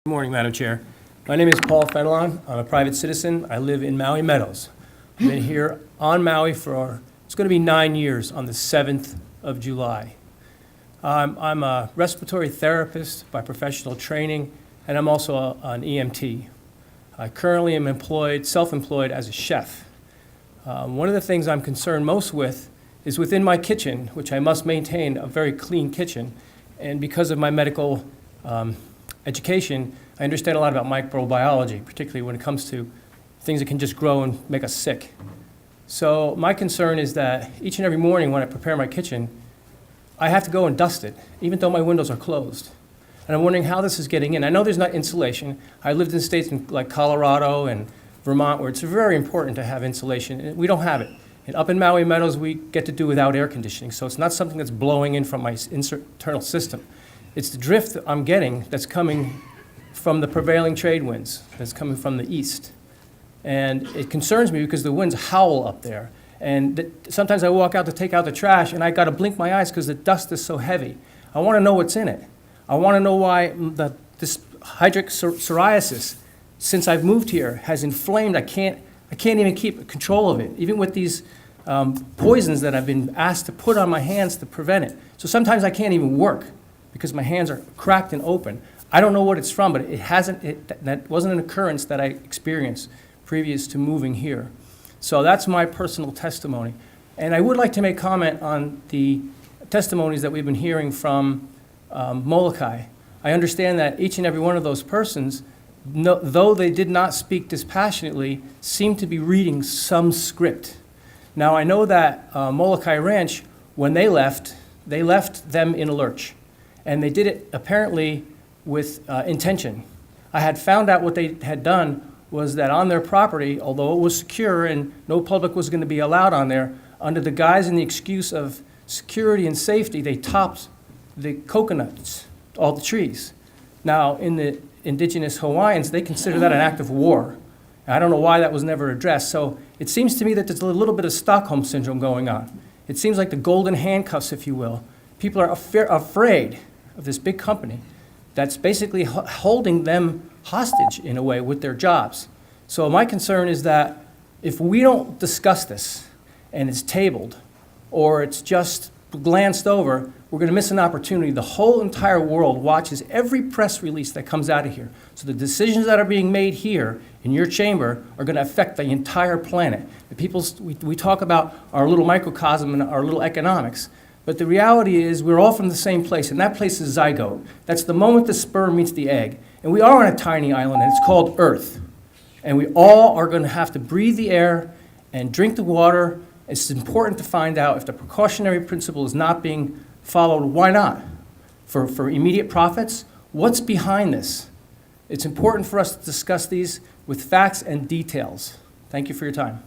Good morning, Madam Chair. My name is Paul Fenelon. I'm a private citizen. I live in Maui Meadows. I've been here on Maui for, it's going to be 9 years on the 7th of July. I'm a respiratory therapist by professional training, and I'm also an EMT. I currently am employed, self-employed as a chef. One of the things I'm concerned most with is within my kitchen, which I must maintain a very clean kitchen, and because of my medical education, I understand a lot about microbiology, particularly when it comes to things that can just grow and make us sick. So my concern is that each and every morning when I prepare my kitchen, I have to go and dust it, even though my windows are closed. And I'm wondering how this is getting in. I know there's not insulation. I lived in states like Colorado and Vermont where it's very important to have insulation, and we don't have it. And up in Maui Meadows, we get to do without air conditioning, so it's not something that's blowing in from my internal system. It's the drift that I'm getting that's coming from the prevailing trade winds, that's coming from the east. And it concerns me because the winds howl up there. And sometimes I walk out to take out the trash, and I got to blink my eyes because the dust is so heavy. I want to know what's in it. I want to know why this hydric psoriasis, since I've moved here, has inflamed. I can't even keep control of it, even with these poisons that I've been asked to put on my hands to prevent it. So sometimes I can't even work because my hands are cracked and open. I don't know what it's from, but that wasn't an occurrence that I experienced previous to moving here. So that's my personal testimony. And I would like to make comment on the testimonies that we've been hearing from Molokai. I understand that each and every one of those persons, though they did not speak dispassionately, seemed to be reading some script. Now, I know that Molokai Ranch, when they left them in a lurch. And they did it apparently with intention. I had found out what they had done was that on their property, although it was secure and no public was going to be allowed on there, under the guise and the excuse of security and safety, they topped the coconuts, all the trees. Now, in the indigenous Hawaiians, they consider that an act of war. I don't know why that was never addressed. So it seems to me that there's a little bit of Stockholm syndrome going on. It seems like the golden handcuffs, if you will. People are afraid of this big company that's basically holding them hostage in a way with their jobs. So my concern is that if we don't discuss this and it's tabled or it's just glanced over, we're going to miss an opportunity. The whole entire world watches every press release that comes out of here. So the decisions that are being made here in your chamber are going to affect the entire planet. We talk about our little microcosm and our little economics, but the reality is we're all from the same place, and that place is zygote. That's the moment the sperm meets the egg. And we are on a tiny island, and it's called Earth. And we all are going to have to breathe the air and drink the water. It's important to find out if the precautionary principle is not being followed. Why not? For immediate profits? What's behind this? It's important for us to discuss these with facts and details. Thank you for your time.